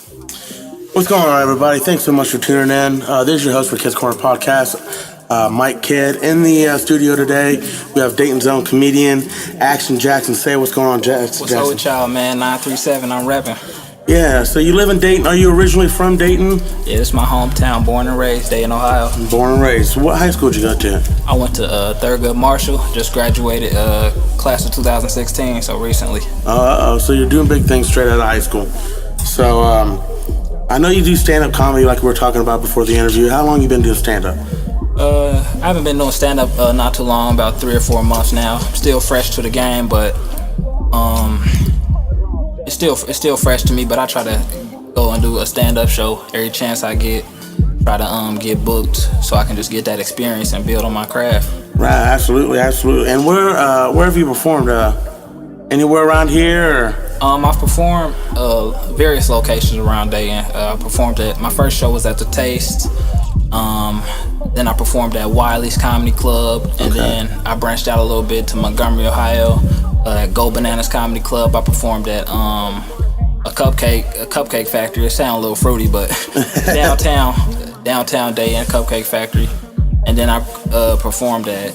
What's going on, everybody? Thanks so much for tuning in. This is your host for Kidds Korner Podcast, Mike Kidd. In the studio today, we have Dayton's own comedian, Jaxson. Say what's going on, Jaxson. What's up with y'all, man? 937, I'm repping. Yeah, so you live in Dayton. Are you originally from Dayton? Yeah, this is my hometown, born and raised, Dayton, Ohio. Born and raised. So what high school did you go to? I went to Thurgood Marshall, just graduated class of 2016, so recently. So you're doing big things straight out of high school. So, I know you do stand-up comedy like we were talking about before the interview. How long you been doing stand-up? I haven't been doing stand-up not too long, about 3 or 4 months now. Still fresh to the game, but it's still fresh to me. But I try to go and do a stand-up show every chance I get. Try to get booked so I can just get that experience and build on my craft. Right, absolutely. And where have you performed? Anywhere around here? Or? I've performed various locations around Dayton. I performed my first show was at the Taste. Then I performed at Wiley's Comedy Club, and then I branched out a little bit to Montgomery, Ohio. At Go Bananas Comedy Club, I performed at a cupcake factory. It sounds a little fruity, but downtown Dayton Cupcake Factory. And then I performed at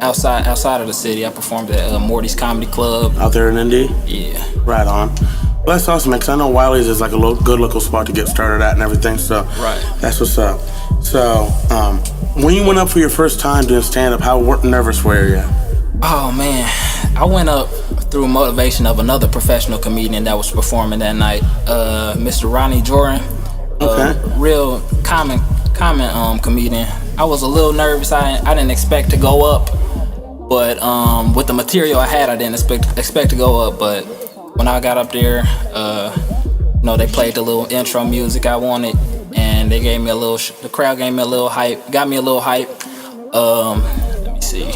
outside of the city. I performed at Morty's Comedy Club. Out there in Indy? Yeah. Right on. Well, that's awesome, man, because I know Wiley's is like a good local spot to get started at and everything, so right. That's what's up. So, when you went up for your first time doing stand-up, how nervous were you? Oh, man. I went up through motivation of another professional comedian that was performing that night, Mr. Ronnie Jordan. Real common comedian. I was a little nervous. I didn't expect to go up, but with the material I had, I didn't expect to go up. But when I got up there, they played the little intro music I wanted, and they gave me the crowd gave me a little hype, got me a little hype. Let me see.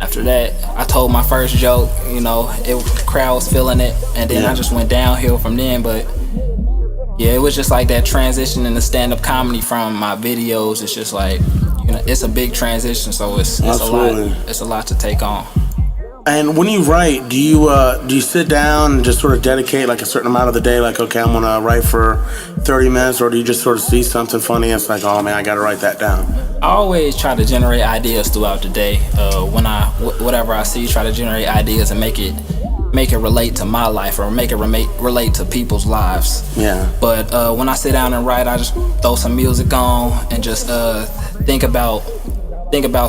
After that, I told my first joke. The crowd was feeling it, and then I just went downhill from then. But yeah, it was just like that transition into stand-up comedy from my videos. It's just like, it's a big transition, so it's a lot. It's a lot to take on. And when you write, do you sit down and just sort of dedicate like a certain amount of the day, like, okay, I'm gonna write for 30 minutes, or do you just sort of see something funny and it's like, oh man, I gotta write that down? I always try to generate ideas throughout the day. Whatever I see, try to generate ideas and make it relate to my life, or make it relate to people's lives. Yeah. But when I sit down and write, I just throw some music on and just think about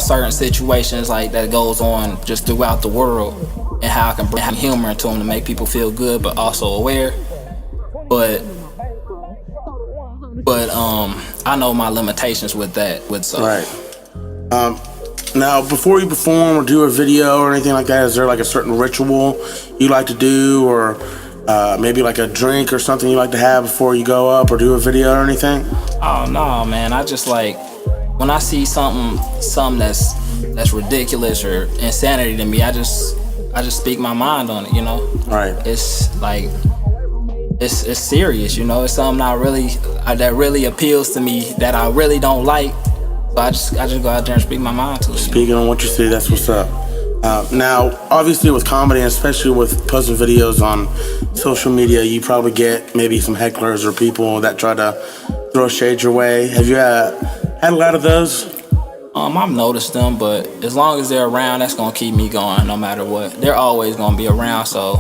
certain situations like that goes on just throughout the world, and how I can bring humor into them to make people feel good but also aware. But I know my limitations with that. Right. Now, before you perform or do a video or anything like that, is there like a certain ritual you like to do, or maybe like a drink or something you like to have before you go up or do a video or anything? Oh no, man! I just like, when I see something that's ridiculous or insanity to me, I just speak my mind on it. Right. It's like it's serious. It's something that really appeals to me that I really don't like. So I just go out there and speak my mind to it. Speaking on what you see, that's what's up. Now, obviously with comedy, and especially with posting videos on social media, you probably get maybe some hecklers or people that try to throw shade your way. Have you had a lot of those? I've noticed them, but as long as they're around, that's gonna keep me going no matter what. They're always gonna be around, so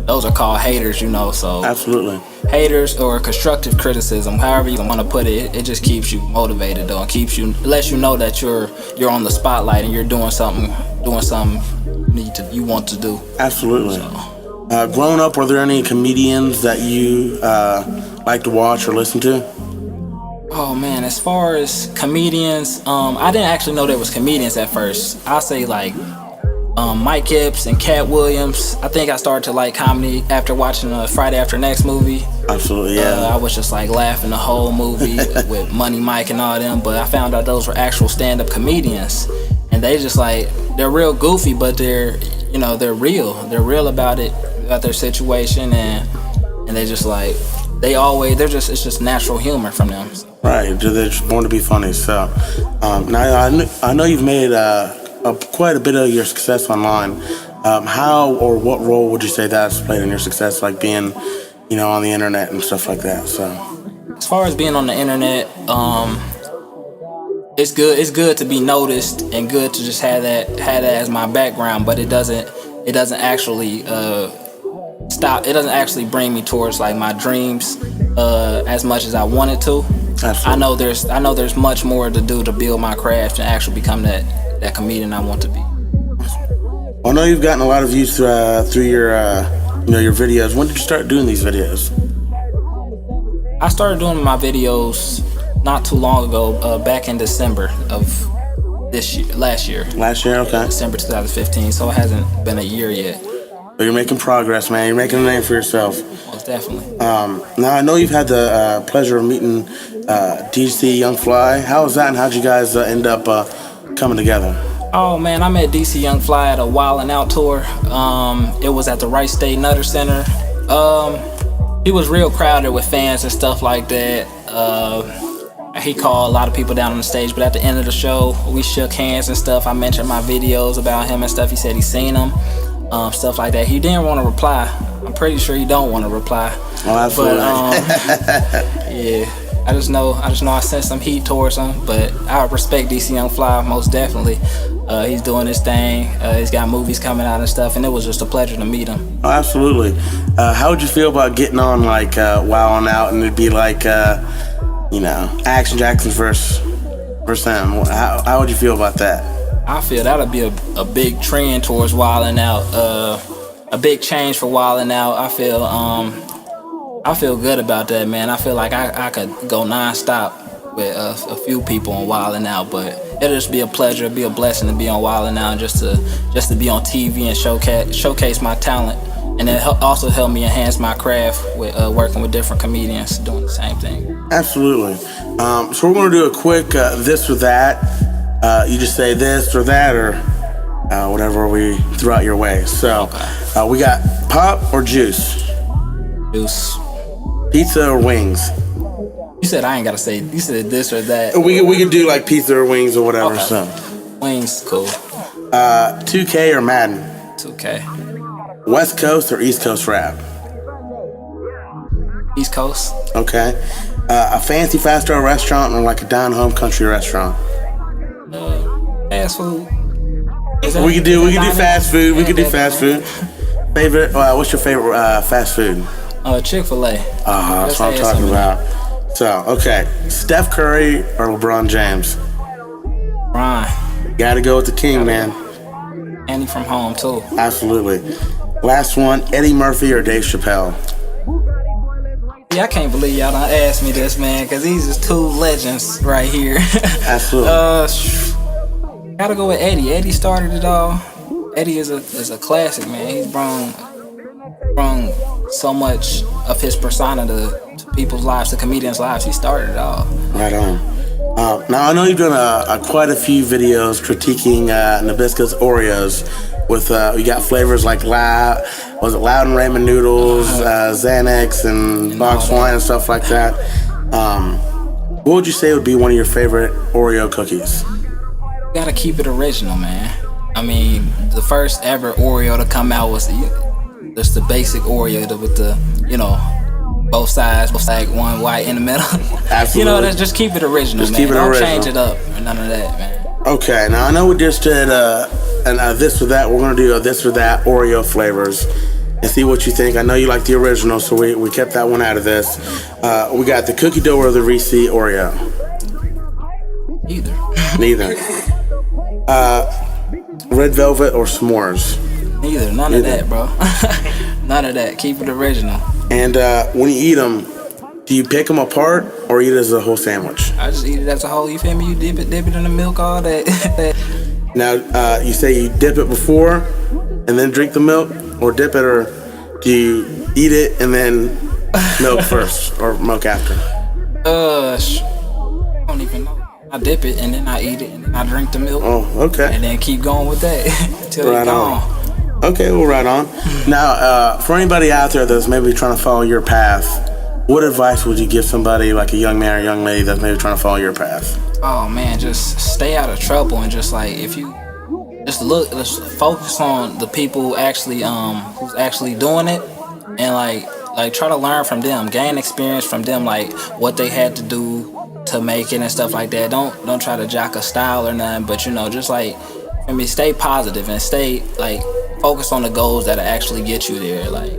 those are called haters, so absolutely. Haters or constructive criticism, however you want to put it, it just keeps you motivated though, and lets you know that you're on the spotlight and you're doing something you want to do. Absolutely. So. Growing up, were there any comedians that you like to watch or listen to? Oh man, as far as comedians, I didn't actually know there was comedians at first. I say like Mike Epps and Cat Williams. I think I started to like comedy after watching the Friday After Next movie. Absolutely, yeah. I was just like laughing the whole movie with Money Mike and all them, but I found out those were actual stand-up comedians, and they just like, they're real goofy, but they're real. They're real about their situation, and they just like, it's just natural humor from them. Right, they're just born to be funny. So now I know you've made quite a bit of your success online. How or what role would you say that's played in your success, like being on the internet and stuff like that. So, as far as being on the internet, it's good. It's good to be noticed and good to just have that as my background. But it doesn't actually stop. It doesn't actually bring me towards like my dreams as much as I wanted to. Absolutely. I know there's much more to do to build my craft and actually become that comedian I want to be. Well, I know you've gotten a lot of views through your your videos. When did you start doing these videos? I started doing my videos not too long ago, back in December of last year. Last year, okay. December 2015, so it hasn't been a year yet. But you're making progress, man. You're making a name for yourself. Most definitely. Now, I know you've had the pleasure of meeting DC Young Fly. How was that, and how'd you guys end up coming together? Oh, man, I met DC Young Fly at a Wildin' Out tour. It was at the Wright State Nutter Center. He was real crowded with fans and stuff like that. He called a lot of people down on the stage, but at the end of the show, we shook hands and stuff. I mentioned my videos about him and stuff. He said he seen them, stuff like that. He didn't want to reply. I'm pretty sure he don't want to reply. Oh, absolutely. But yeah, I just know I sent some heat towards him. But I respect DC Young Fly most definitely. He's doing his thing. He's got movies coming out and stuff, and it was just a pleasure to meet him. Oh, absolutely. How would you feel about getting on like Wildin' Out, and it'd be like Action Jaxson versus him? How would you feel about that? I feel that'll be a big trend towards Wildin' Out, a big change for Wildin' Out. I feel good about that, man. I feel like I could go nonstop with a few people on Wildin' Out, but it'll just be a pleasure, be a blessing to be on Wildin' Out, just to be on TV and showcase my talent, and it also help me enhance my craft with working with different comedians doing the same thing. Absolutely. So we're gonna do a quick this or that. You just say this or that or whatever we threw out your way. So we got pop or juice, Juice. pizza or wings. You said I ain't gotta say. You said this or that. We could do like pizza or wings or whatever. Okay. So Wings, cool. 2K or Madden, 2K. West Coast or East Coast rap. East Coast. Okay. A fancy fast-style restaurant or like a down-home country restaurant. Fast food. We could do fast food. We could do fast food. Favorite? What's your favorite fast food? Chick-fil-A. That's what I'm talking about. So, okay, Steph Curry or LeBron James? Brian. Gotta go with the king, man. And he from home too. Absolutely. Last one, Eddie Murphy or Dave Chappelle? Yeah, I can't believe y'all done asked me this, man, because these is two legends right here. Absolutely. Gotta go with Eddie. Eddie started it all. Eddie is a classic, man. He's brought so much of his persona to people's lives, to comedians' lives. He started it all. Right on. Now I know you've done quite a few videos critiquing Nabisco's Oreos. With you got flavors like Loud and Ramen noodles, Xanax and box wine and stuff like that. What would you say would be one of your favorite Oreo cookies? Gotta keep it original, man. I mean, the first ever Oreo to come out was just the basic Oreo with the, both sides, one white in the middle. Absolutely. Let's just keep it original, just man. Keep it Don't original. change it up or none of that, man. Okay, now I know we just did this or that. We're gonna do a this or that Oreo flavors and see what you think. I know you like the original, so we kept that one out of this. We got the cookie dough or the Reese Oreo. Neither. Red velvet or s'mores? Neither. None of that, bro. None of that. Keep it original. And when you eat them, do you pick them apart or eat it as a whole sandwich? I just eat it as a whole. You feel me? You dip it in the milk, all that. Now, you say you dip it before and then drink the milk, or dip it, or do you eat it and then milk first or milk after? I don't even know. I dip it and then I eat it and then I drink the milk. Oh, okay. And then keep going with that till it's gone. Okay, well, right on. Now, for anybody out there that's maybe trying to follow your path, what advice would you give somebody like a young man or young lady that's maybe trying to follow your path? Oh man, just stay out of trouble and just like if you just focus on the people actually who's actually doing it, and like like try to learn from them, gain experience from them, like what they had to do to make it and stuff like that. Don't try to jock a style or nothing, but just like, stay positive and stay like focused on the goals that actually get you there. Like,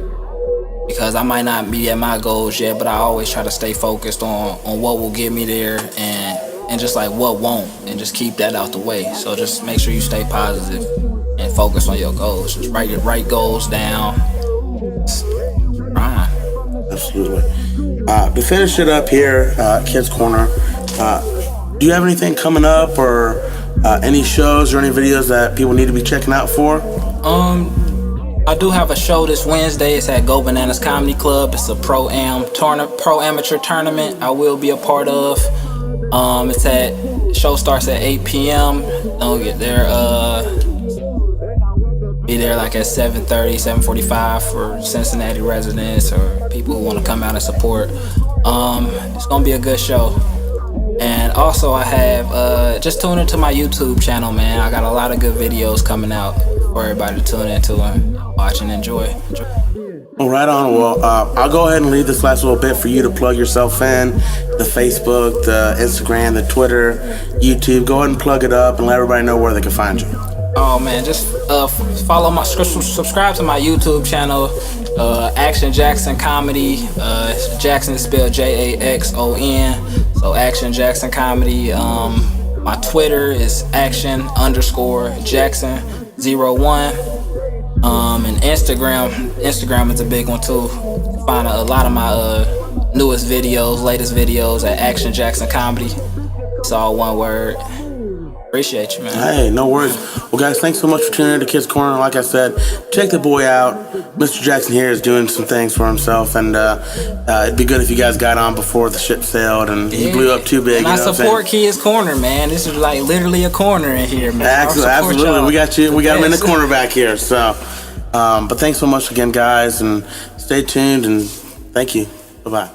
because I might not be at my goals yet, but I always try to stay focused on what will get me there and just like what won't, and just keep that out the way. So just make sure you stay positive and focus on your goals. Just write goals down. Absolutely. To finish it up here, Kidds Korner, do you have anything coming up, or any shows or any videos that people need to be checking out for? I do have a show this Wednesday. It's at Go Bananas Comedy Club. It's a pro amateur tournament I will be a part of. Show starts at 8 p.m. Don't get there. Be there like at 7:30, 7:45 for Cincinnati residents or people who want to come out and support. It's gonna be a good show. And also I have just tune into my YouTube channel, man. I got a lot of good videos coming out for everybody to tune into and watch and enjoy. Well, right on. Well, I'll go ahead and leave this last little bit for you to plug yourself in. The Facebook, the Instagram, the Twitter, YouTube. Go ahead and plug it up and let everybody know where they can find you. Oh man, just subscribe to my YouTube channel, Action Jaxson Comedy. Jaxson is spelled Jaxon. So Action Jaxson Comedy. My Twitter is action_Jaxson01. And Instagram is a big one too. Find a lot of my latest videos at Action Jaxson Comedy. It's all one word. Appreciate you, man. Hey, no worries. Well, guys, thanks so much for tuning in to Kidds Korner. Like I said, check the boy out. Mr. Jaxson here is doing some things for himself, and it'd be good if you guys got on before the ship sailed and he blew up too big. And I support Kidds Korner, man. This is like literally a corner in here, man. Absolutely. We got you. We got him in the corner back here. So, but thanks so much again, guys, and stay tuned, and thank you. Bye-bye.